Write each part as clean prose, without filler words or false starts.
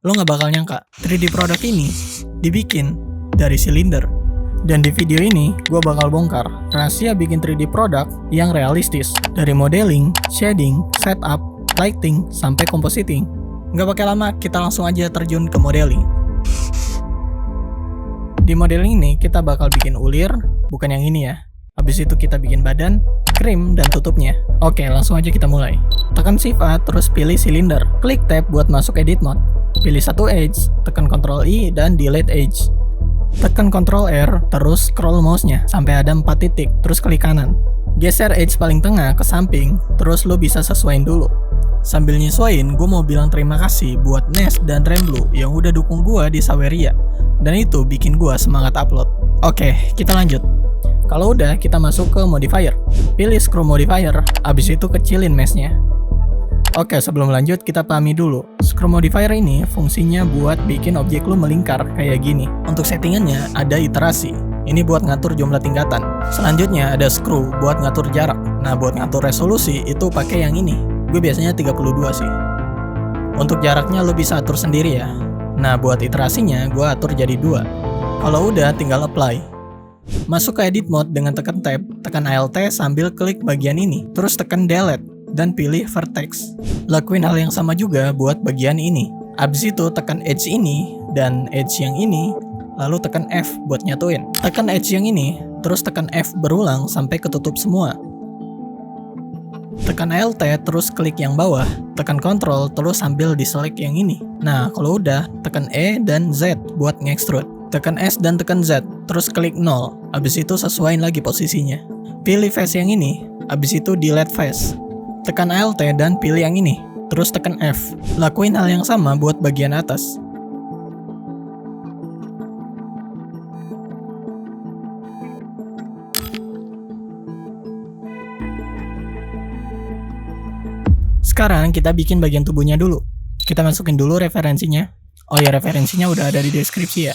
Lo nggak bakal nyangka 3D produk ini dibikin dari silinder. Dan di video ini, gue bakal bongkar rahasia bikin 3D produk yang realistis. Dari modeling, shading, setup, lighting, sampai compositing. Nggak pakai lama, kita langsung aja terjun ke modeling. Di modeling ini, kita bakal bikin ulir, bukan yang ini ya. Habis itu kita bikin badan, krim, dan tutupnya. Oke, langsung aja kita mulai. Tekan Shift A, terus pilih silinder. Klik tab buat masuk edit mode. Pilih satu edge, tekan Ctrl I, dan delete edge. Tekan Ctrl R, terus scroll mouse-nya sampai ada 4 titik, terus klik kanan. Geser edge paling tengah ke samping, terus lo bisa sesuaiin dulu. Sambil nyesuaiin, gue mau bilang terima kasih buat Nes dan Remblue yang udah dukung gue di Saweria. Dan itu bikin gue semangat upload. Oke, kita lanjut. Kalau udah, kita masuk ke modifier. Pilih screw modifier, abis itu kecilin mesh-nya. Oke, sebelum lanjut kita pahami dulu. Screw modifier ini fungsinya buat bikin objek lu melingkar kayak gini. Untuk settingannya ada iterasi. Ini buat ngatur jumlah tingkatan. Selanjutnya ada screw buat ngatur jarak. Nah, buat ngatur resolusi itu pakai yang ini. Gue biasanya 32 sih. Untuk jaraknya lu bisa atur sendiri ya. Nah, buat iterasinya gue atur jadi 2. Kalau udah tinggal apply. Masuk ke edit mode dengan tekan tab, tekan Alt sambil klik bagian ini, terus tekan delete dan pilih vertex. Lakuin hal yang sama juga buat bagian ini. Abis itu tekan edge ini dan edge yang ini, lalu tekan F buat nyatuin. Tekan edge yang ini, terus tekan F berulang sampai ketutup semua. Tekan Alt terus klik yang bawah, tekan Ctrl terus sambil diselect yang ini. Nah, kalau udah, tekan E dan Z buat nge-extrude. Tekan S dan tekan Z, terus klik 0. Abis itu sesuaiin lagi posisinya. Pilih face yang ini, abis itu delete face. Tekan Alt dan pilih yang ini, terus tekan F. Lakuin hal yang sama buat bagian atas. Sekarang kita bikin bagian tubuhnya dulu. Kita masukin dulu referensinya. Oh ya, referensinya udah ada di deskripsi ya.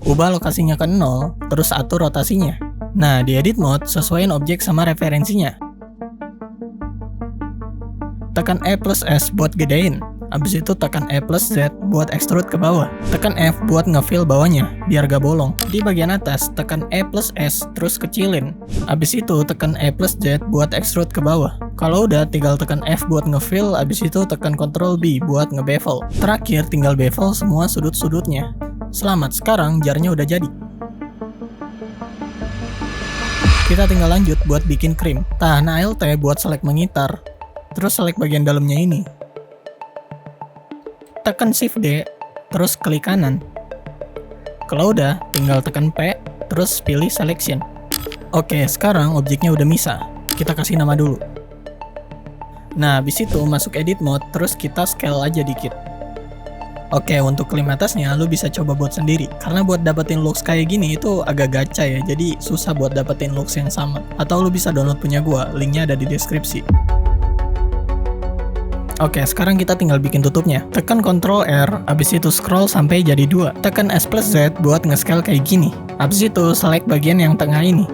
Ubah lokasinya ke 0, terus atur rotasinya. Nah, di edit mode, sesuaiin objek sama referensinya. Tekan E plus S buat gedein. Abis itu tekan E plus Z buat extrude ke bawah. Tekan F buat ngefill bawahnya, biar gak bolong. Di bagian atas, tekan E plus S, terus kecilin. Abis itu tekan E plus Z buat extrude ke bawah. Kalau udah, tinggal tekan F buat ngefill, abis itu tekan Ctrl B buat ngebevel. Terakhir, tinggal bevel semua sudut-sudutnya. Selamat, sekarang jarnya udah jadi. Kita tinggal lanjut buat bikin krim. Tahan Alt buat select mengitar. Terus select bagian dalamnya ini. Tekan Shift D, terus klik kanan. Kalau udah, tinggal tekan P, terus pilih selection. Oke, sekarang objeknya udah misah. Kita kasih nama dulu. Nah, habis itu masuk edit mode, terus kita scale aja dikit. Oke, untuk klim atasnya lu bisa coba buat sendiri. Karena buat dapetin looks kayak gini itu agak gacha ya, jadi susah buat dapetin looks yang sama. Atau lu bisa download punya gua, linknya ada di deskripsi. Oke, sekarang kita tinggal bikin tutupnya. Tekan Ctrl R, abis itu scroll sampai jadi 2. Tekan S plus Z buat nge-scale kayak gini. Abis itu select bagian yang tengah ini.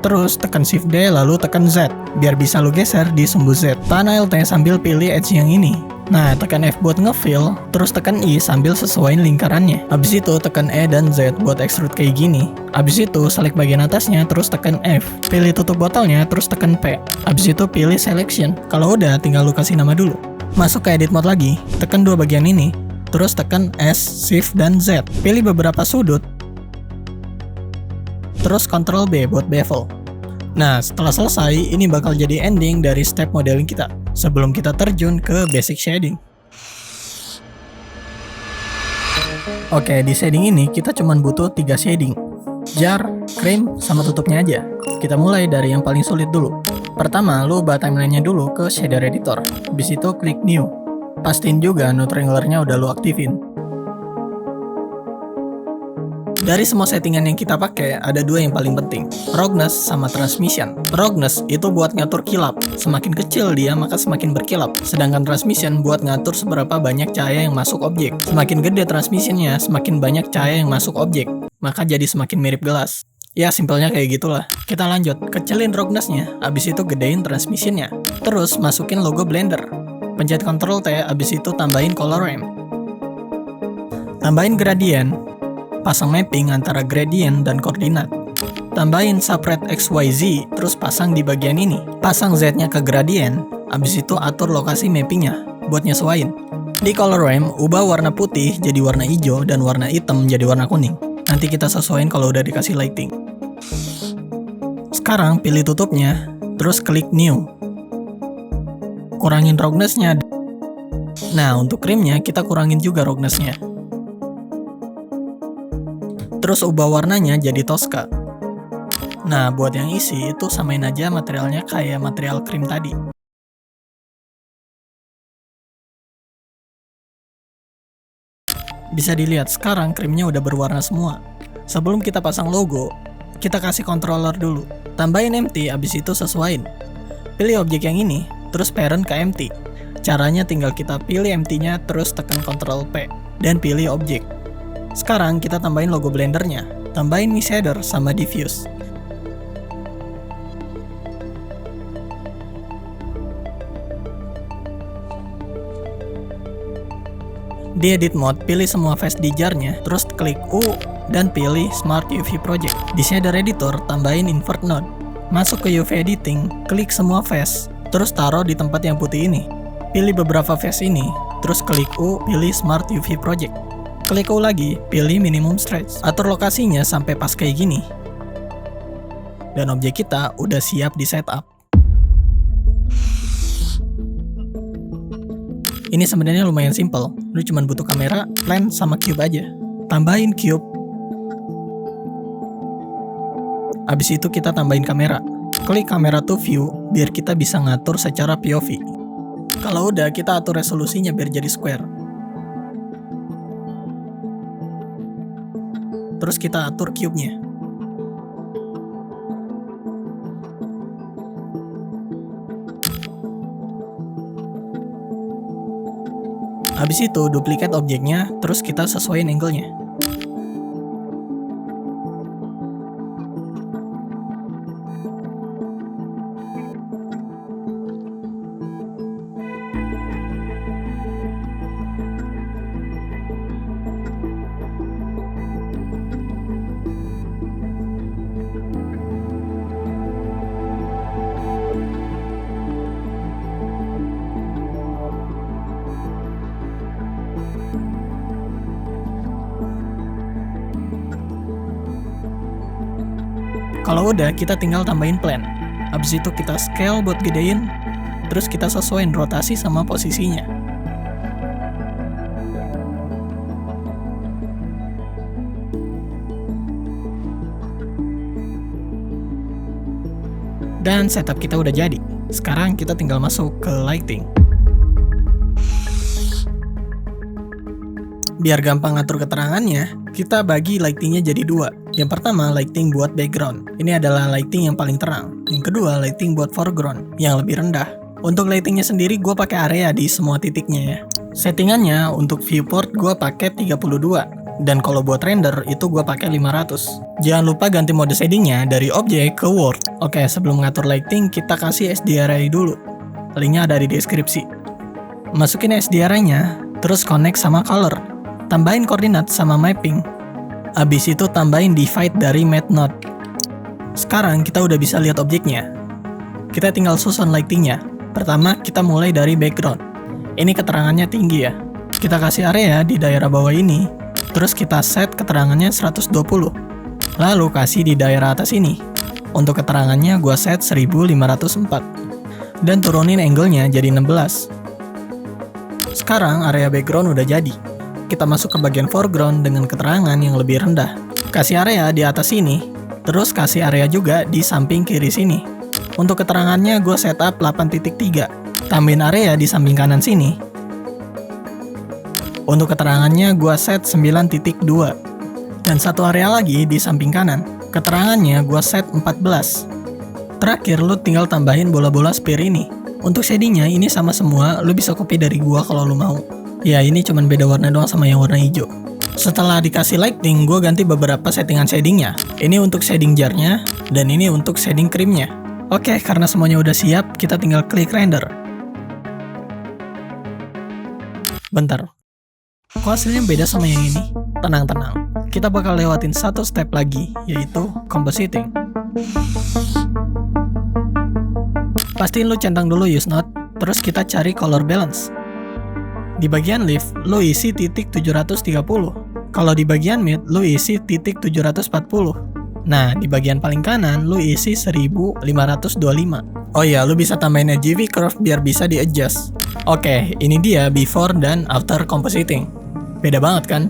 Terus tekan Shift D lalu tekan Z, biar bisa lu geser di sumbu Z. Tahan Alt sambil pilih edge yang ini. Nah, tekan F buat ngefill, terus tekan I sambil sesuaiin lingkarannya. Abis itu tekan E dan Z buat extrude kayak gini. Abis itu select bagian atasnya, terus tekan F. Pilih tutup botolnya, terus tekan P. Abis itu pilih selection. Kalau udah, tinggal lu kasih nama dulu. Masuk ke edit mode lagi, tekan dua bagian ini, terus tekan S, Shift, dan Z. Pilih beberapa sudut, terus Ctrl B buat bevel. Nah, setelah selesai, ini bakal jadi ending dari step modeling kita. Sebelum kita terjun ke basic shading. Oke, di shading ini kita cuma butuh 3 shading. Jar, cream, sama tutupnya aja. Kita mulai dari yang paling sulit dulu. Pertama, lu ubah timeline-nya dulu ke shader editor. Habis itu klik new. Pastiin juga node wrangler-nya udah lu aktifin. Dari semua settingan yang kita pakai, ada 2 yang paling penting, roughness sama transmission. Roughness itu buat ngatur kilap, semakin kecil dia maka semakin berkilap. Sedangkan transmission buat ngatur seberapa banyak cahaya yang masuk objek. Semakin gede transmissionnya, semakin banyak cahaya yang masuk objek, maka jadi semakin mirip gelas. Ya, simpelnya kayak gitulah. Kita lanjut, kecilin roughness-nya, abis itu gedein transmission-nya. Terus masukin logo Blender. Pencet Ctrl T, abis itu tambahin color ramp. Tambahin gradient, pasang mapping antara gradient dan koordinat. Tambahin separate XYZ, terus pasang di bagian ini. Pasang Z-nya ke gradient, abis itu atur lokasi mappingnya buat nyesuain. Di color ramp, ubah warna putih jadi warna hijau dan warna hitam jadi warna kuning. Nanti kita sesuaiin kalau udah dikasih lighting. Sekarang pilih tutupnya, terus klik new. Kurangin roughness-nya. Nah, untuk krimnya kita kurangin juga roughness-nya. Terus ubah warnanya jadi Tosca. Nah, buat yang isi itu samain aja materialnya kayak material krim tadi. Bisa dilihat sekarang krimnya udah berwarna semua. Sebelum kita pasang logo, kita kasih controller dulu. Tambahin empty, abis itu sesuaiin. Pilih objek yang ini, terus parent ke empty. Caranya tinggal kita pilih empty-nya, terus tekan Ctrl P, dan pilih objek. Sekarang kita tambahin logo blendernya, tambahin mist shader sama diffuse. Di edit mode, pilih semua face di jar-nya, terus klik U dan pilih Smart UV Project. Di shader editor, tambahin invert node. Masuk ke UV editing, klik semua face, terus taruh di tempat yang putih ini. Pilih beberapa face ini, terus klik U, pilih Smart UV Project. Klik U lagi, pilih minimum stretch. Atur lokasinya sampai pas kayak gini. Dan objek kita udah siap di setup. Ini sebenarnya lumayan simple. Lu cuma butuh kamera, lens, sama cube aja. Tambahin cube. Abis itu kita tambahin kamera. Klik kamera to view, biar kita bisa ngatur secara POV. Kalau udah, kita atur resolusinya biar jadi square. Terus kita atur cube-nya. Habis itu duplikat objeknya, terus kita sesuaiin angle-nya. Kalau udah, kita tinggal tambahin plan. Habis itu kita scale buat gedein, terus kita sesuaiin rotasi sama posisinya. Dan setup kita udah jadi. Sekarang kita tinggal masuk ke lighting. Biar gampang ngatur keterangannya, kita bagi lightingnya jadi dua. Yang pertama, lighting buat background. Ini adalah lighting yang paling terang. Yang kedua, lighting buat foreground, yang lebih rendah. Untuk lightingnya sendiri, gue pakai area di semua titiknya ya. Settingannya, untuk viewport gue pakai 32. Dan kalau buat render, itu gue pakai 500. Jangan lupa ganti mode shadingnya dari objek ke world. Oke, sebelum ngatur lighting, kita kasih SDRI dulu. Linknya ada di deskripsi. Masukin SDRI-nya, terus connect sama color. Tambahin koordinat sama mapping. Abis itu tambahin divide dari matte node. Sekarang kita udah bisa lihat objeknya. Kita tinggal susun lightingnya. Pertama kita mulai dari background. Ini keterangannya tinggi ya. Kita kasih area di daerah bawah ini. Terus kita set keterangannya 120. Lalu kasih di daerah atas ini. Untuk keterangannya gua set 1504. Dan turunin angle-nya jadi 16. Sekarang area background udah jadi. Kita masuk ke bagian foreground dengan keterangan yang lebih rendah. Kasih area di atas sini, terus kasih area juga di samping kiri sini. Untuk keterangannya gue setup 8.3. Tambahin area di samping kanan sini. Untuk keterangannya gue set 9.2. Dan satu area lagi di samping kanan. Keterangannya gue set 14. Terakhir lu tinggal tambahin bola-bola spear ini. Untuk shadingnya ini sama semua, lu bisa copy dari gua kalau lu mau. Ya ini cuman beda warna doang sama yang warna hijau. Setelah dikasih lighting, gue ganti beberapa settingan shadingnya. Ini untuk shading jarnya, dan ini untuk shading krimnya. Oke, karena semuanya udah siap, kita tinggal klik render. Bentar. Kok hasilnya beda sama yang ini? Tenang-tenang, kita bakal lewatin satu step lagi, yaitu compositing. Pastiin lu centang dulu use node, terus kita cari color balance. Di bagian left, lu isi titik 730. Kalau di bagian mid, lu isi titik 740. Nah, di bagian paling kanan, lu isi 1525. Oh iya, lu bisa tambahin RGB curve biar bisa di-adjust. Oke, ini dia before dan after compositing. Beda banget kan?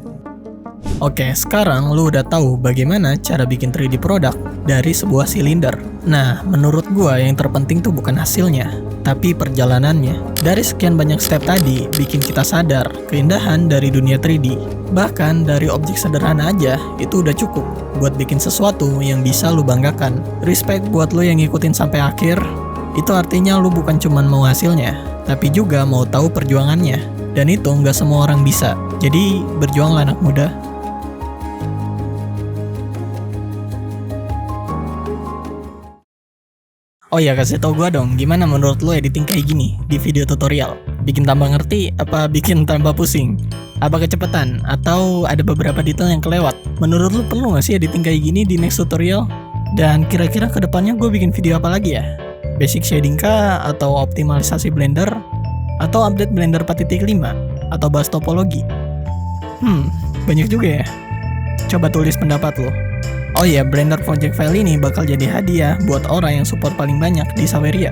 Oke, sekarang lu udah tahu bagaimana cara bikin 3D product dari sebuah silinder. Nah, menurut gua yang terpenting tuh bukan hasilnya, tapi perjalanannya. Dari sekian banyak step tadi, bikin kita sadar keindahan dari dunia 3D. Bahkan dari objek sederhana aja, itu udah cukup buat bikin sesuatu yang bisa lu banggakan. Respect buat lu yang ngikutin sampai akhir. Itu artinya lu bukan cuman mau hasilnya, tapi juga mau tahu perjuangannya. Dan itu nggak semua orang bisa. Jadi, berjuanglah anak muda. Oh iya, kasih tau gua dong, gimana menurut lo editing kayak gini di video tutorial? Bikin tambah ngerti, apa bikin tambah pusing? Apa kecepatan? Atau ada beberapa detail yang kelewat? Menurut lo perlu nggak sih editing kayak gini di next tutorial? Dan kira-kira kedepannya gue bikin video apa lagi ya? Basic shading kah? Atau optimalisasi Blender? Atau update Blender 4.5? Atau bahas topologi? Banyak juga ya? Coba tulis pendapat lo. Oh iya, Blender project file ini bakal jadi hadiah buat orang yang support paling banyak di Saweria.